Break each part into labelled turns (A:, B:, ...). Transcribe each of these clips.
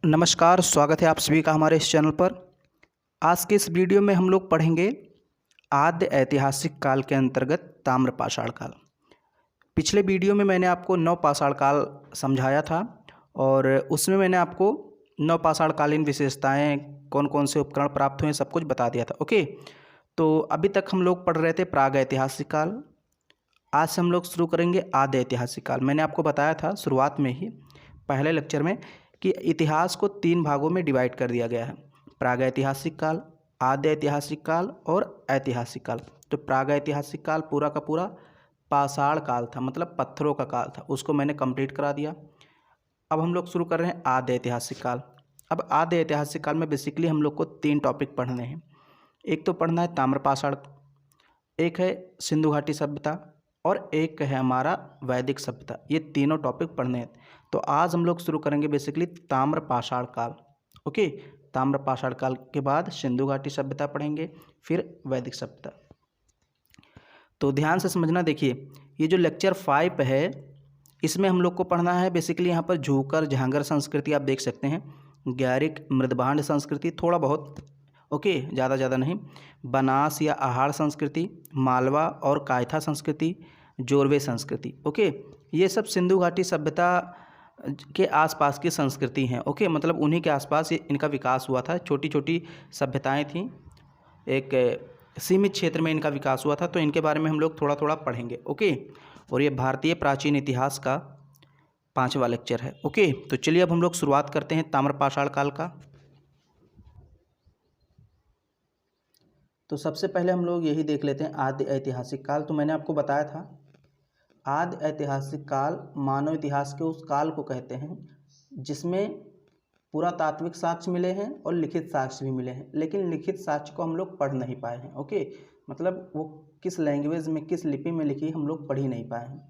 A: नमस्कार, स्वागत है आप सभी का हमारे इस चैनल पर। आज के इस वीडियो में हम लोग पढ़ेंगे आद्य ऐतिहासिक काल के अंतर्गत ताम्रपाषाण काल। पिछले वीडियो में मैंने आपको नवपाषाण काल समझाया था और उसमें मैंने आपको नवपाषाणकालीन विशेषताएं, कौन कौन से उपकरण प्राप्त हुए, सब कुछ बता दिया था। ओके, तो अभी तक हम लोग पढ़ रहे थे प्राग ऐतिहासिक काल। आज से हम लोग शुरू करेंगे आद्य ऐतिहासिक काल। मैंने आपको बताया था शुरुआत में ही पहले लेक्चर में कि इतिहास को 3 भागों में डिवाइड कर दिया गया है: प्रागैतिहासिक काल, आद्य ऐतिहासिक काल और ऐतिहासिक काल। तो प्रागैतिहासिक काल पूरा का पूरा पाषाण काल था, मतलब पत्थरों का काल था, उसको मैंने कंप्लीट करा दिया। अब हम लोग शुरू कर रहे हैं आद्य ऐतिहासिक काल। अब आद्य ऐतिहासिक काल में बेसिकली हम लोग को 3 टॉपिक पढ़ने हैं। एक तो पढ़ना है ताम्रपाषाण, एक है सिंधु घाटी सभ्यता और एक है हमारा वैदिक सभ्यता। ये तीनों टॉपिक पढ़ने हैं। तो आज हम लोग शुरू करेंगे बेसिकली ताम्रपाषाण काल। ओके, ताम्रपाषाण काल के बाद सिंधु घाटी सभ्यता पढ़ेंगे, फिर वैदिक सभ्यता। तो ध्यान से समझना। देखिए, ये जो लेक्चर 5 है, इसमें हम लोग को पढ़ना है बेसिकली यहाँ पर झूकर झांगर संस्कृति, आप देख सकते हैं, ग्यारिक मृदभांड संस्कृति थोड़ा बहुत, ओके, ज़्यादा नहीं, बनास या आहार संस्कृति, मालवा और कायथा संस्कृति, जोरवे संस्कृति। ओके, ये सब सिंधु घाटी सभ्यता के आसपास की संस्कृति हैं। ओके, मतलब उन्हीं के आसपास इनका विकास हुआ था। छोटी छोटी सभ्यताएं थीं, एक सीमित क्षेत्र में इनका विकास हुआ था। तो इनके बारे में हम लोग थोड़ा थोड़ा पढ़ेंगे। ओके, और ये भारतीय प्राचीन इतिहास का 5वां लेक्चर है। ओके, तो चलिए अब हम लोग शुरुआत करते हैं ताम्रपाषाण काल का। तो सबसे पहले हम लोग यही देख लेते हैं आद्य ऐतिहासिक काल। तो मैंने आपको बताया था आद्य ऐतिहासिक काल मानव इतिहास के उस काल को कहते हैं जिसमें पुरातात्विक साक्ष्य मिले हैं और लिखित साक्ष्य भी मिले हैं, लेकिन लिखित साक्ष्य को हम लोग पढ़ नहीं पाए हैं। ओके, मतलब वो किस लैंग्वेज में, किस लिपि में लिखी, हम लोग पढ़ ही नहीं पाए हैं।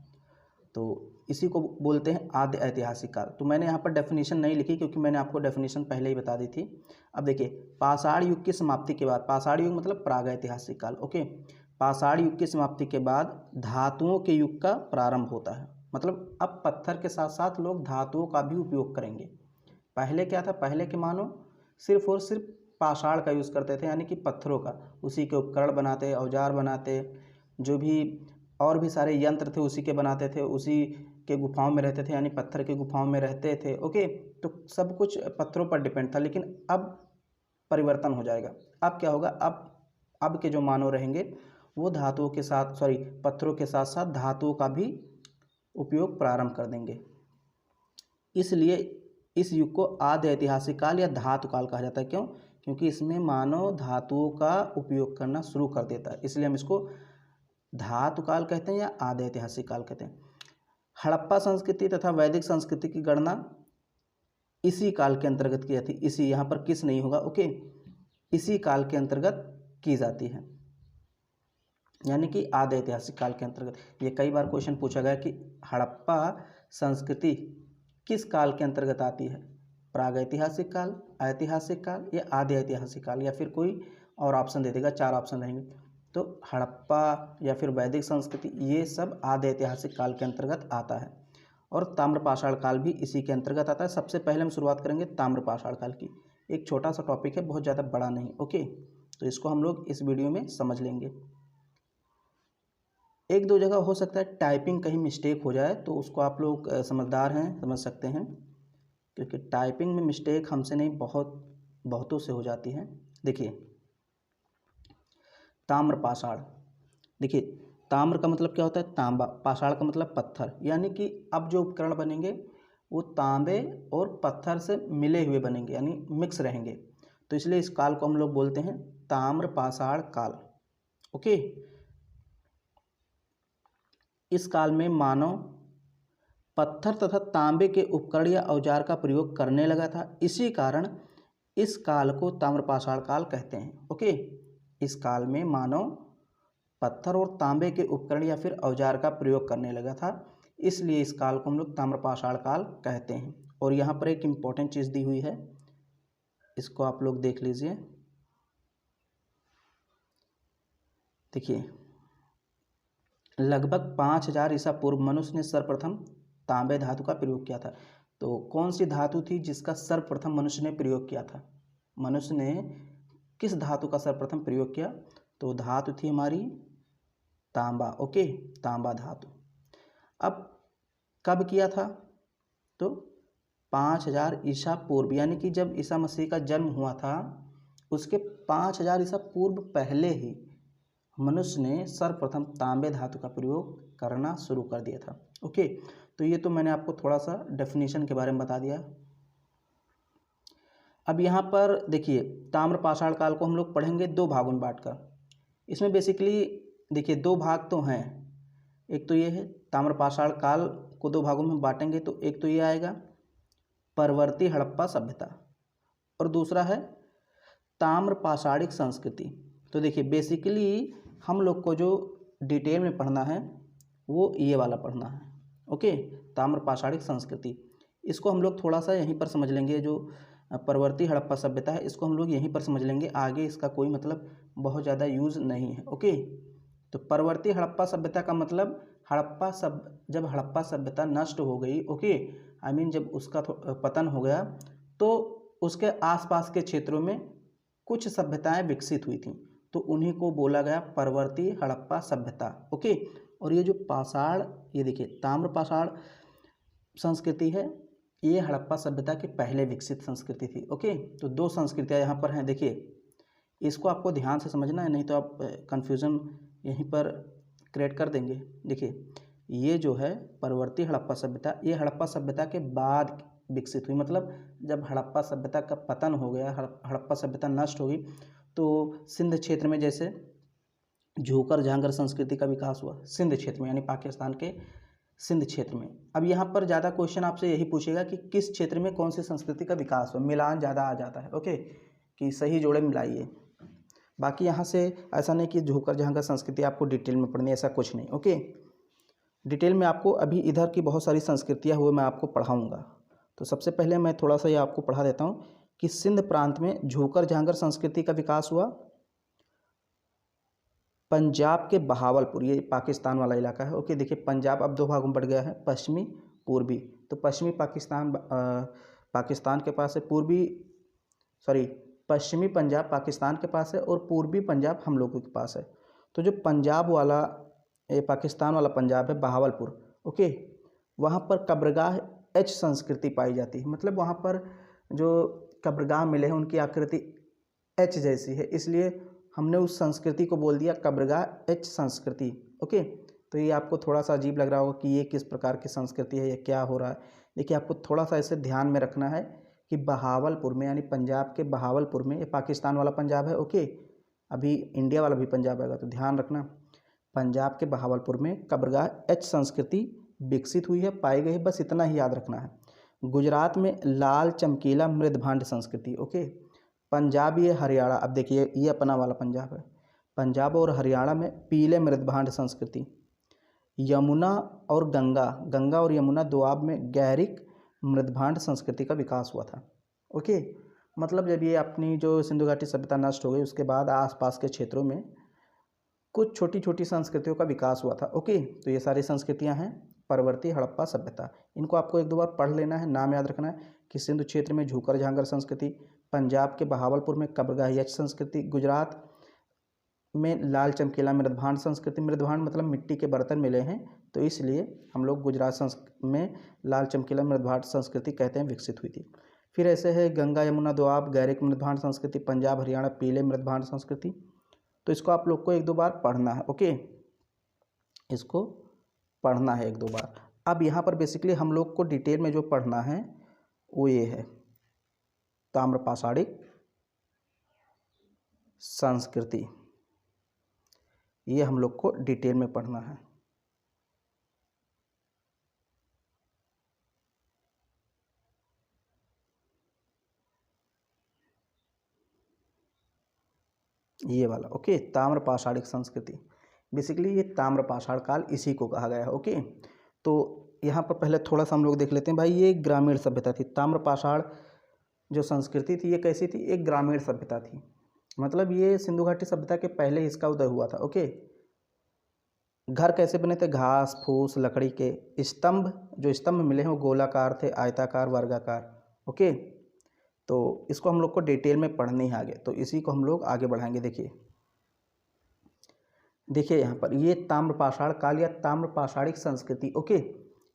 A: तो इसी को बोलते हैं आद्य ऐतिहासिक काल। तो मैंने यहाँ पर डेफिनेशन नहीं लिखी क्योंकि मैंने आपको डेफिनेशन पहले ही बता दी थी। अब देखिए, पाषाण युग की समाप्ति के बाद, पाषाण युग मतलब प्रागैतिहासिक काल। ओके, पाषाण युग की समाप्ति के बाद धातुओं के युग का प्रारंभ होता है। मतलब अब पत्थर के साथ साथ लोग धातुओं का भी उपयोग करेंगे। पहले क्या था, पहले के मानो सिर्फ और सिर्फ पाषाण का यूज़ करते थे, यानी कि पत्थरों का, उसी के उपकरण बनाते, औजार बनाते, जो भी और भी सारे यंत्र थे उसी के बनाते थे, उसी के गुफाओं में रहते थे, यानी पत्थर के गुफाओं में रहते थे। ओके, तो सब कुछ पत्थरों पर डिपेंड था। लेकिन अब परिवर्तन हो जाएगा। अब क्या होगा, अब के जो मानव रहेंगे वो धातुओं के साथ, सॉरी, पत्थरों के साथ साथ धातुओं का भी उपयोग प्रारंभ कर देंगे। इसलिए इस युग को आद्य ऐतिहासिक काल या धातु काल कहा जाता है। क्यों? क्योंकि इसमें मानव धातुओं का उपयोग करना शुरू कर देता है, इसलिए हम इसको धातु काल कहते हैं या आद्य ऐतिहासिक काल कहते हैं। हड़प्पा संस्कृति तथा वैदिक संस्कृति की गणना इसी काल के अंतर्गत की जाती है। इसी, यहाँ पर किस नहीं होगा, ओके, इसी काल के अंतर्गत की जाती है, यानी कि आद्य ऐतिहासिक काल के अंतर्गत। ये कई बार क्वेश्चन पूछा गया कि हड़प्पा संस्कृति किस काल के अंतर्गत आती है, प्रागैतिहासिक काल, ऐतिहासिक काल या आद्य ऐतिहासिक काल, या फिर कोई और ऑप्शन दे देगा। 4 ऑप्शन रहेंगे। तो हड़प्पा या फिर वैदिक संस्कृति, ये सब आद्य ऐतिहासिक काल के अंतर्गत आता है और ताम्रपाषाण काल भी इसी के अंतर्गत आता है। सबसे पहले हम शुरुआत करेंगे ताम्रपाषाण काल की। एक छोटा सा टॉपिक है, बहुत ज़्यादा बड़ा नहीं। ओके, तो इसको हम लोग इस वीडियो में समझ लेंगे। एक दो जगह हो सकता है टाइपिंग कहीं मिस्टेक हो जाए, तो उसको आप लोग समझदार हैं, समझ सकते हैं, क्योंकि टाइपिंग में मिस्टेक हमसे नहीं, बहुतों से हो जाती है। देखिए, ताम्रपाषाण, देखिए, ताम्र का मतलब क्या होता है, तांबा, पाषाण का मतलब पत्थर, यानी कि अब जो उपकरण बनेंगे वो तांबे और पत्थर से मिले हुए बनेंगे, यानी मिक्स रहेंगे। तो इसलिए इस काल को हम लोग बोलते हैं ताम्रपाषाण काल। ओके, इस काल में मानव पत्थर तथा तांबे के उपकरण या औजार का प्रयोग करने लगा था। इसी कारण इस काल को ताम्रपाषाण काल कहते हैं। ओके, इस काल में मानव पत्थर और तांबे के उपकरण या फिर औजार का प्रयोग करने लगा था, इसलिए इस काल को हम लोग ताम्रपाषाण काल कहते हैं। और यहाँ पर एक इम्पोर्टेंट चीज़ दी हुई है, इसको आप लोग देख लीजिए। देखिए, लगभग 5000 ईसा पूर्व मनुष्य ने सर्वप्रथम तांबे धातु का प्रयोग किया था। तो कौन सी धातु थी जिसका सर्वप्रथम मनुष्य ने प्रयोग किया था? मनुष्य ने किस धातु का सर्वप्रथम प्रयोग किया? तो धातु थी हमारी तांबा। ओके, तांबा धातु। अब कब किया था? तो 5000 ईसा पूर्व, यानी कि जब ईसा मसीह का जन्म हुआ था उसके 5000 ईसा पूर्व पहले ही मनुष्य ने सर्वप्रथम तांबे धातु का प्रयोग करना शुरू कर दिया था। ओके, तो ये तो मैंने आपको थोड़ा सा डेफिनेशन के बारे में बता दिया। अब यहाँ पर देखिए, ताम्र पाषाण काल को हम लोग पढ़ेंगे दो भागों में बांटकर। इसमें बेसिकली देखिए दो भाग तो हैं, एक तो ये है ताम्र पाषाण काल को दो भागों में बांटेंगे, तो एक तो ये आएगा परवर्ती हड़प्पा सभ्यता और दूसरा है ताम्र पाषाणिक संस्कृति। तो देखिए बेसिकली हम लोग को जो डिटेल में पढ़ना है वो ये वाला पढ़ना है। ओके, ताम्र पाषाणिक संस्कृति, इसको हम लोग थोड़ा सा यहीं पर समझ लेंगे। जो परवर्ती हड़प्पा सभ्यता है इसको हम लोग यहीं पर समझ लेंगे, आगे इसका कोई मतलब बहुत ज़्यादा यूज़ नहीं है। ओके, तो परवर्ती हड़प्पा सभ्यता का मतलब जब हड़प्पा सभ्यता नष्ट हो गई, ओके, आई मीन जब उसका पतन हो गया, तो उसके आसपास के क्षेत्रों में कुछ सभ्यताएं विकसित हुई थीं, तो उन्हीं को बोला गया परवर्ती हड़प्पा सभ्यता। ओके, और ये जो पाषाण, ये देखिए ताम्र पाषाण संस्कृति है, ये हड़प्पा सभ्यता के पहले विकसित संस्कृति थी। ओके, तो दो संस्कृतियाँ यहाँ पर हैं। देखिए इसको आपको ध्यान से समझना है, नहीं तो आप कन्फ्यूज़न यहीं पर क्रिएट कर देंगे। देखिए ये जो है परवर्ती हड़प्पा सभ्यता, ये हड़प्पा सभ्यता के बाद विकसित हुई, मतलब जब हड़प्पा सभ्यता का पतन हो गया, हड़प्पा सभ्यता नष्ट हो गई, तो सिंध क्षेत्र में जैसे झोकर झांगर संस्कृति का विकास हुआ, सिंध क्षेत्र में, यानी पाकिस्तान के सिंध क्षेत्र में। अब यहाँ पर ज़्यादा क्वेश्चन आपसे यही पूछेगा कि किस क्षेत्र में कौन सी संस्कृति का विकास हुआ, मिलान ज़्यादा आ जाता है। ओके, कि सही जोड़े मिलाइए। बाकी यहाँ से ऐसा नहीं कि झोकर झांगर संस्कृति आपको डिटेल में पढ़नी, ऐसा कुछ नहीं। ओके, डिटेल में आपको अभी इधर की बहुत सारी संस्कृतियाँ हुए मैं आपको पढ़ाऊँगा। तो सबसे पहले मैं थोड़ा सा ये आपको पढ़ा देता हूँ कि सिंध प्रांत में झोकर झांगर संस्कृति का विकास हुआ। पंजाब के बहावलपुर, ये पाकिस्तान वाला इलाका है। ओके, देखिए पंजाब अब दो भागों में बढ़ गया है, पश्चिमी पूर्वी। तो पश्चिमी पाकिस्तान के पास है, पश्चिमी पंजाब पाकिस्तान के पास है और पूर्वी पंजाब हम लोगों के पास है। तो जो पंजाब वाला, ये पाकिस्तान वाला पंजाब है, बहावलपुर, ओके, वहाँ पर कब्रगाह एच संस्कृति पाई जाती है। मतलब वहाँ पर जो कब्रगाह मिले हैं उनकी आकृति एच जैसी है, इसलिए हमने उस संस्कृति को बोल दिया कब्रगाह एच संस्कृति। ओके, तो ये आपको थोड़ा सा अजीब लग रहा होगा कि ये किस प्रकार की संस्कृति है, ये क्या हो रहा है। देखिए आपको थोड़ा सा ऐसे ध्यान में रखना है कि बहावलपुर में, यानी पंजाब के बहावलपुर में, ये पाकिस्तान वाला पंजाब है। ओके, अभी इंडिया वाला भी पंजाब आएगा, तो ध्यान रखना, पंजाब के बहावलपुर में कब्रगाह एच संस्कृति विकसित हुई है, पाई गई है, बस इतना ही याद रखना है। गुजरात में लाल चमकीला मृदभांड संस्कृति। ओके, पंजाब, ये हरियाणा, अब देखिए ये अपना वाला पंजाब है, पंजाब और हरियाणा में पीले मृदभांड संस्कृति। यमुना और गंगा और यमुना दोआब में गैरिक मृदभांड संस्कृति का विकास हुआ था। ओके, मतलब जब ये अपनी जो सिंधु घाटी सभ्यता नष्ट हो गई उसके बाद आसपास के क्षेत्रों में कुछ छोटी छोटी संस्कृतियों का विकास हुआ था। ओके, तो ये सारी संस्कृतियां हैं परवर्ती हड़प्पा सभ्यता। इनको आपको एक दो बार पढ़ लेना है, नाम याद रखना है कि सिंधु क्षेत्र में झोकर झांगर संस्कृति, पंजाब के बहावलपुर में कब्रगाह एच संस्कृति, गुजरात में लाल चमकीला मृदभांड संस्कृति। मृदभांड मतलब मिट्टी के बर्तन मिले हैं, तो इसलिए हम लोग गुजरात में लाल चमकीला मृदभांड संस्कृति कहते हैं, विकसित हुई थी। फिर ऐसे है गंगा यमुना दोआब गैरिक मृदभांड संस्कृति, पंजाब हरियाणा पीले मृदभांड संस्कृति। तो इसको आप लोग को एक दो बार पढ़ना है। ओके, इसको पढ़ना है एक दो बार। अब यहाँ पर बेसिकली हम लोग को डिटेल में जो पढ़ना है वो ये है ताम्र पाषाणिक संस्कृति, ये हम लोग को डिटेल में पढ़ना है। ये वाला, ओके, ताम्र पाषाणिक संस्कृति, बेसिकली ये ताम्र पाषाण काल इसी को कहा गया है। ओके, तो यहाँ पर पहले थोड़ा सा हम लोग देख लेते हैं भाई, ये ग्रामीण सभ्यता थी। ताम्र पाषाण जो संस्कृति थी ये कैसी थी, एक ग्रामीण सभ्यता थी, मतलब ये सिंधु घाटी सभ्यता के पहले इसका उदय हुआ था। ओके, घर कैसे बने थे? घास फूस लकड़ी के। स्तंभ, जो स्तंभ मिले हैं वो गोलाकार थे, आयताकार, वर्गाकार। ओके, तो इसको हम लोग को डिटेल में पढ़नी है आगे, तो इसी को हम लोग आगे बढ़ाएंगे। देखिए यहाँ पर ये ताम्रपाषाण काल या ताम्रपाषाणिक संस्कृति। ओके,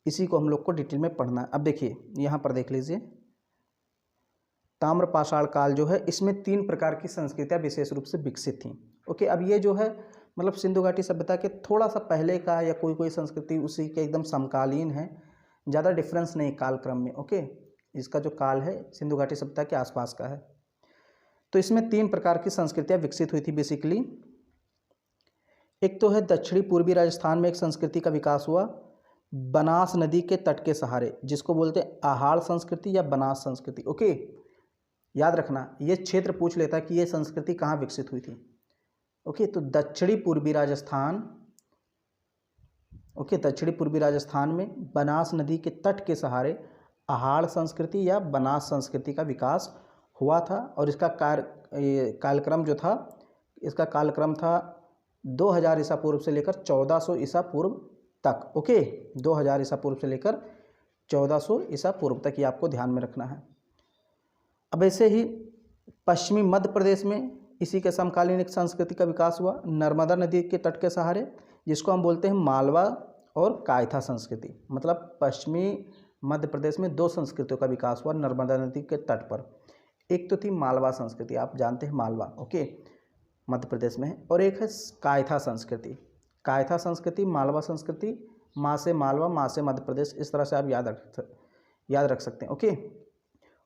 A: इसी को हम लोग को डिटेल में पढ़ना है। अब देखिए यहाँ पर देख लीजिए, ताम्रपाषाण काल जो है इसमें 3 प्रकार की संस्कृतियाँ विशेष रूप से विकसित थीं। ओके, अब ये जो है मतलब सिंधु घाटी सभ्यता के थोड़ा सा पहले का या कोई संस्कृति उसी के एकदम समकालीन है, ज़्यादा डिफरेंस नहीं कालक्रम में। ओके, इसका जो काल है सिंधु घाटी सभ्यता के आसपास का है। तो इसमें 3 प्रकार की संस्कृतियाँ विकसित हुई थी बेसिकली। एक तो है दक्षिणी पूर्वी राजस्थान में एक संस्कृति का विकास हुआ बनास नदी के तट के सहारे, जिसको बोलते हैं आहाड़ संस्कृति या बनास संस्कृति। ओके, याद रखना ये क्षेत्र पूछ लेता है कि ये संस्कृति कहाँ विकसित हुई थी। ओके, तो दक्षिणी पूर्वी राजस्थान, ओके, दक्षिणी पूर्वी राजस्थान में बनास नदी के तट के सहारे आहाड़ संस्कृति या बनास संस्कृति का विकास हुआ था। और इसका कालक्रम जो था, इसका कालक्रम था 2000 ईसा पूर्व से लेकर 1400 ईसा पूर्व तक। ओके, 2000 ईसा पूर्व से लेकर 1400 ईसा पूर्व तक, ये आपको ध्यान में रखना है। अब ऐसे ही पश्चिमी मध्य प्रदेश में इसी के समकालीन एक संस्कृति का विकास हुआ नर्मदा नदी के तट के सहारे, जिसको हम बोलते हैं मालवा और कायथा संस्कृति। मतलब पश्चिमी मध्य प्रदेश में 2 संस्कृतियों का विकास हुआ नर्मदा नदी के तट पर। एक तो थी मालवा संस्कृति, आप जानते हैं मालवा, ओके, मध्य प्रदेश में है, और एक है कायथा संस्कृति। कायथा संस्कृति, मालवा संस्कृति, माँ से मालवा, माँ से मध्य प्रदेश, इस तरह से आप याद रख सकते हैं। ओके,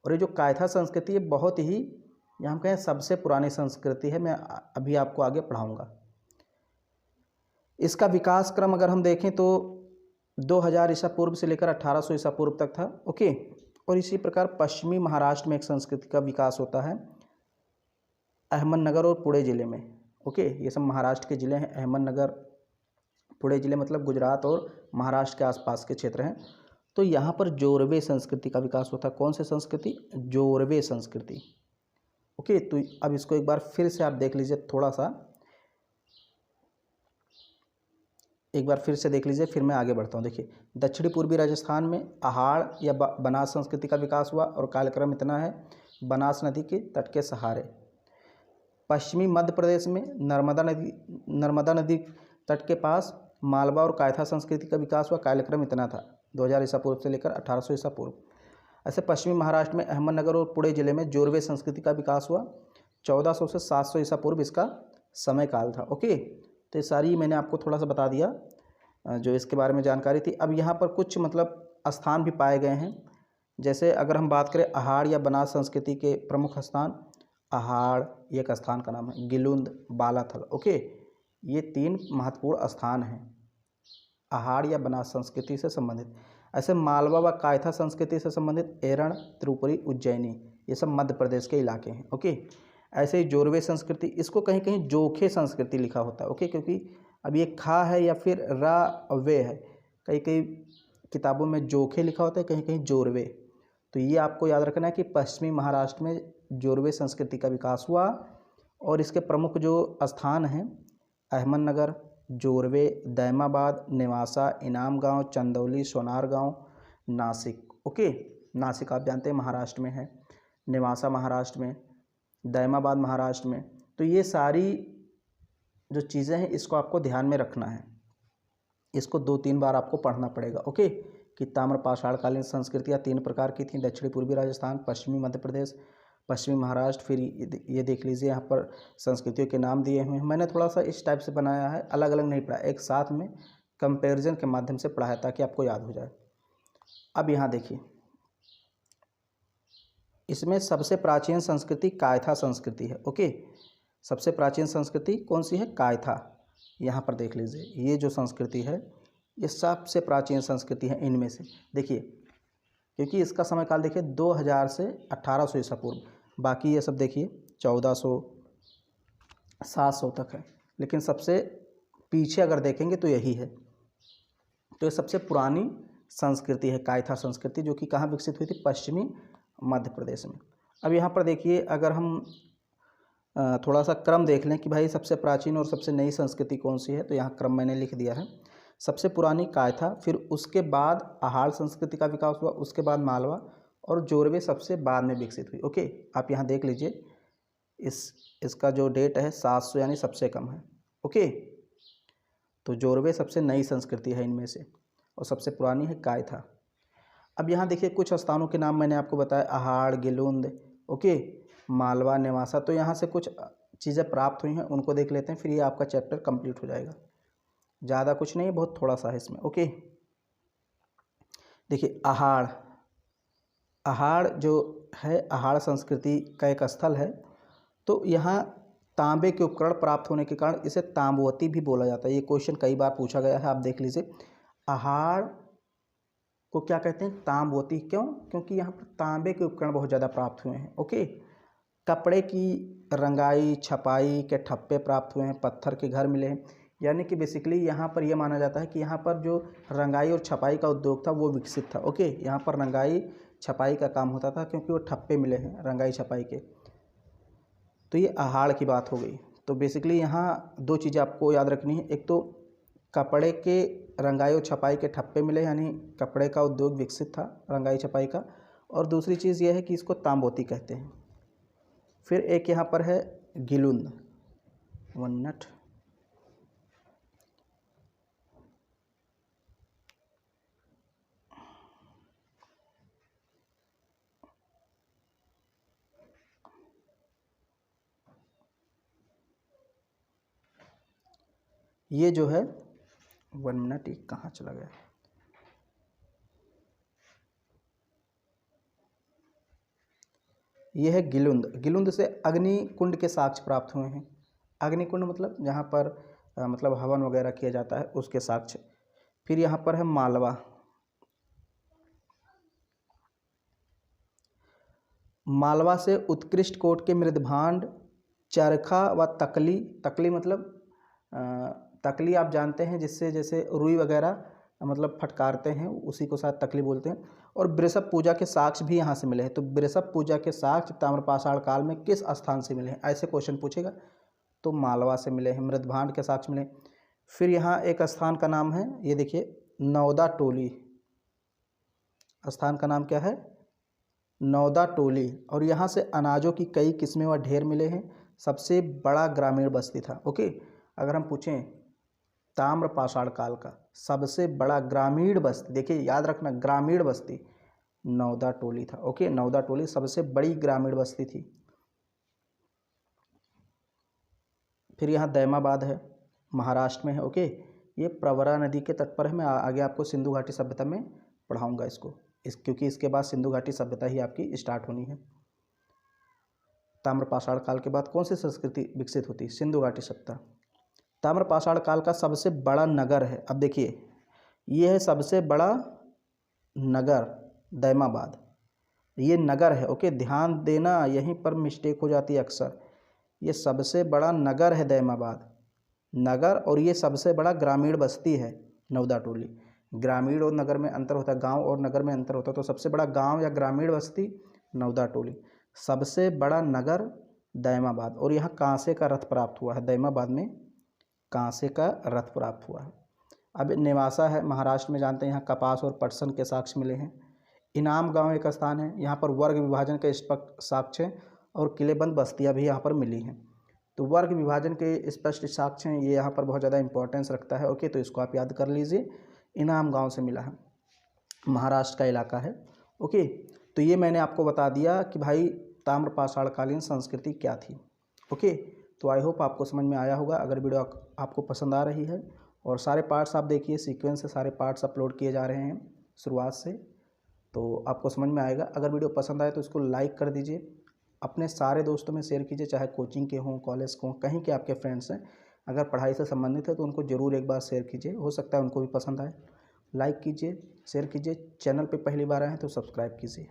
A: और ये जो कायथा संस्कृति है बहुत ही, यहाँ हम कहें सबसे पुरानी संस्कृति है। मैं अभी आपको आगे पढ़ाऊँगा। इसका विकास क्रम अगर हम देखें तो 2000 ईसा पूर्व से लेकर 1800 ईसा पूर्व तक था। ओके, और इसी प्रकार पश्चिमी महाराष्ट्र में एक संस्कृति का विकास होता है अहमदनगर और पुणे ज़िले में। ओके, ये सब महाराष्ट्र के ज़िले हैं। अहमदनगर, पुणे ज़िले मतलब गुजरात और महाराष्ट्र के आसपास के क्षेत्र हैं। तो यहाँ पर जोरवे संस्कृति का विकास होता है। कौन सी संस्कृति? जोरवे संस्कृति। ओके, तो अब इसको एक बार फिर से आप देख लीजिए, थोड़ा सा एक बार फिर से देख लीजिए, फिर मैं आगे बढ़ता हूँ। देखिए, दक्षिणी पूर्वी राजस्थान में आहाड़ या बनास संस्कृति का विकास हुआ और कालक्रम इतना है बनास नदी के तट के सहारे। पश्चिमी मध्य प्रदेश में नर्मदा नदी तट के पास मालवा और कायथा संस्कृति का विकास हुआ, कालक्रम इतना था 2000 ईसा पूर्व से लेकर 1800 ईसा पूर्व। ऐसे पश्चिमी महाराष्ट्र में अहमदनगर और पुणे ज़िले में जोरवे संस्कृति का विकास हुआ 1400 से 700 ईसा पूर्व इसका समय काल था। ओके, तो ये सारी मैंने आपको थोड़ा सा बता दिया जो इसके बारे में जानकारी थी। अब यहाँ पर कुछ मतलब स्थान भी पाए गए हैं। जैसे अगर हम बात करें आहाड़ या बनास संस्कृति के प्रमुख स्थान, आहाड़ एक स्थान का नाम है, गिलुंद, बालाथल। ओके, ये 3 महत्वपूर्ण स्थान हैं आहाड़ या बनास संस्कृति से संबंधित। ऐसे मालवा व कायथा संस्कृति से संबंधित एरण, त्रिपुरी, उज्जैनी, ये सब मध्य प्रदेश के इलाके हैं। ओके, ऐसे ही जोरवे संस्कृति, इसको कहीं कहीं जोखे संस्कृति लिखा होता है। ओके, क्योंकि अब ये खा है या फिर रा वे है, कई कई किताबों में जोखे लिखा होता है, कहीं कहीं जोरवे। तो ये आपको याद रखना है कि पश्चिमी महाराष्ट्र में जोरवे संस्कृति का विकास हुआ और इसके प्रमुख जो स्थान हैं अहमदनगर, जोरवे, दैमाबाद, नेवासा, इनाम गांव, चंदौली, सोनार गांव, नासिक। ओके, नासिक आप जानते हैं महाराष्ट्र में है, नेवासा महाराष्ट्र में, दैमाबाद महाराष्ट्र में। तो ये सारी जो चीज़ें हैं इसको आपको ध्यान में रखना है। इसको 2-3 बार आपको पढ़ना पड़ेगा। ओके, कि ताम्रपाषाणकालीन संस्कृतियाँ 3 प्रकार की थीं, दक्षिणी पूर्वी राजस्थान, पश्चिमी मध्य प्रदेश, पश्चिमी महाराष्ट्र। फिर ये देख लीजिए यहाँ पर संस्कृतियों के नाम दिए हुए हैं। मैंने थोड़ा सा इस टाइप से बनाया है, अलग अलग नहीं पढ़ा, एक साथ में कंपैरिजन के माध्यम से पढ़ा है ताकि आपको याद हो जाए। अब यहाँ देखिए, इसमें सबसे प्राचीन संस्कृति कायथा संस्कृति है। ओके, सबसे प्राचीन संस्कृति कौन सी है? कायथा। यहाँ पर देख लीजिए, ये जो संस्कृति है ये सबसे प्राचीन संस्कृति है इनमें से। देखिए, क्योंकि इसका समय काल देखिए 2000 से 1800 ईसा पूर्व, बाकी ये सब देखिए 1400 700 तक है, लेकिन सबसे पीछे अगर देखेंगे तो यही है। तो ये सबसे पुरानी संस्कृति है कायथा संस्कृति, जो कि कहाँ विकसित हुई थी? पश्चिमी मध्य प्रदेश में। अब यहाँ पर देखिए, अगर हम थोड़ा सा क्रम देख लें कि भाई सबसे प्राचीन और सबसे नई संस्कृति कौन सी है। तो यहाँ क्रम मैंने लिख दिया है। सबसे पुरानी कायथा, फिर उसके बाद आहार संस्कृति का विकास हुआ, उसके बाद मालवा, और जोरवे सबसे बाद में विकसित हुई। ओके, आप यहाँ देख लीजिए, इसका जो डेट है 700 यानी सबसे कम है। ओके, तो जोरवे सबसे नई संस्कृति है इनमें से, और सबसे पुरानी है कायथा। अब यहाँ देखिए कुछ स्थानों के नाम मैंने आपको बताया, आहाड़, गिलुंद, ओके, मालवा, नेवासा। तो यहाँ से कुछ चीज़ें प्राप्त हुई हैं, उनको देख लेते हैं, फिर ये आपका चैप्टर कंप्लीट हो जाएगा। ज़्यादा कुछ नहीं है, बहुत थोड़ा सा है इसमें। ओके, देखिए आहाड़, आहाड़ जो है आहाड़ संस्कृति का एक स्थल है। तो यहाँ तांबे के उपकरण प्राप्त होने के कारण इसे तांबवती भी बोला जाता है। ये क्वेश्चन कई बार पूछा गया है, आप देख लीजिए। आहाड़ को क्या कहते हैं? तांबवती। क्यों? क्योंकि यहाँ पर तांबे के उपकरण बहुत ज़्यादा प्राप्त हुए हैं। ओके, कपड़े की रंगाई छपाई के ठप्पे प्राप्त हुए हैं, पत्थर के घर मिले हैं। यानी कि बेसिकली यहाँ पर यह माना जाता है कि यहाँ पर जो रंगाई और छपाई का उद्योग था वो विकसित था। ओके, यहाँ पर रंगाई छपाई का काम होता था क्योंकि वो ठप्पे मिले हैं रंगाई छपाई के। तो ये आहाड़ की बात हो गई। तो बेसिकली यहाँ दो चीज़ें आपको याद रखनी है, एक तो कपड़े के रंगाई और छपाई के ठप्पे मिले, यानी कपड़े का उद्योग विकसित था रंगाई छपाई का, और दूसरी चीज़ यह है कि इसको तांबोती कहते हैं। फिर एक यहाँ पर है गिलुंद, 1 मिनट, ये जो है 1 मिनट, ये कहाँ चला गया? ये है गिलुंद। गिलुंद से अग्नि कुंड के साक्ष्य प्राप्त हुए हैं। अग्नि कुंड मतलब जहाँ पर मतलब हवन वगैरह किया जाता है, उसके साक्ष्य। फिर यहाँ पर है मालवा। मालवा से उत्कृष्ट कोट के मृदभांड, चरखा व तकली। तकली मतलब तकली आप जानते हैं, जिससे जैसे रुई वगैरह मतलब फटकारते हैं, उसी को साथ तकली बोलते हैं। और वृषभ पूजा के साक्ष्य भी यहाँ से मिले हैं। तो वृषभ पूजा के साक्ष्य ताम्रपाषाण काल में किस स्थान से मिले हैं, ऐसे क्वेश्चन पूछेगा। तो मालवा से मिले हैं। मृदभांड के साक्ष्य मिले। फिर यहाँ एक स्थान का नाम है, ये देखिए, नौदा टोली। स्थान का नाम क्या है? नौदा टोली। और यहाँ से अनाजों की कई किस्में व ढेर मिले हैं। सबसे बड़ा ग्रामीण बस्ती था। ओके, अगर हम पूछें ताम्रपाषाण काल का सबसे बड़ा ग्रामीण बस्ती, देखिए याद रखना, ग्रामीण बस्ती नौदा टोली था। ओके, नौदा टोली सबसे बड़ी ग्रामीण बस्ती थी। फिर यहाँ दैमाबाद है, महाराष्ट्र में है। ओके, ये प्रवरा नदी के तट पर है। मैं आगे आपको सिंधु घाटी सभ्यता में पढ़ाऊंगा इसको, क्योंकि इसके बाद सिंधु घाटी सभ्यता ही आपकी स्टार्ट होनी है। ताम्रपाषाण काल के बाद कौन सी संस्कृति विकसित होती? सिंधु घाटी सभ्यता। ताम्रपाषाण काल का सबसे बड़ा नगर है, अब देखिए, ये है सबसे बड़ा नगर दैमाबाद, ये नगर है। ओके, ध्यान देना, यहीं पर मिस्टेक हो जाती है अक्सर। ये सबसे बड़ा नगर है दैमाबाद, नगर, और ये सबसे बड़ा ग्रामीण बस्ती है नौदा टोली। ग्रामीण और नगर में अंतर होता है, गांव और नगर में अंतर होता है। तो सबसे बड़ा गांव या ग्रामीण बस्ती नौदा टोली, सबसे बड़ा नगर दैमाबाद। और यहाँ कांसे का रथ प्राप्त हुआ है, दैमाबाद में कांसे का रथ प्राप्त हुआ है। अब नेवासा है, महाराष्ट्र में, जानते हैं, यहाँ कपास और पटसन के साक्ष्य मिले हैं। इनाम गांव एक स्थान है, यहाँ पर वर्ग विभाजन के स्पष्ट साक्ष्य हैं, और किलेबंद बस्तियाँ भी यहाँ पर मिली हैं। तो वर्ग विभाजन के स्पष्ट साक्ष्य हैं, ये यहाँ पर बहुत ज़्यादा इंपॉर्टेंस रखता है। ओके, तो इसको आप याद कर लीजिए। इनाम गांव से मिला है, महाराष्ट्र का इलाका है। ओके, तो ये मैंने आपको बता दिया कि भाई ताम्रपाषाणकालीन संस्कृति क्या थी। ओके, तो आई होप आपको समझ में आया होगा। अगर वीडियो आपको पसंद आ रही है, और सारे पार्ट्स आप देखिए, सीक्वेंस से सारे पार्ट्स अपलोड किए जा रहे हैं शुरुआत से, तो आपको समझ में आएगा। अगर वीडियो पसंद आए तो इसको लाइक कर दीजिए, अपने सारे दोस्तों में शेयर कीजिए, चाहे कोचिंग के हों, कॉलेज के हों, कहीं के आपके फ्रेंड्स हैं, अगर पढ़ाई से संबंधित है तो उनको ज़रूर एक बार शेयर कीजिए, हो सकता है उनको भी पसंद आए। लाइक कीजिए, शेयर कीजिए, चैनल पे पहली बार आए हैं तो सब्सक्राइब कीजिए।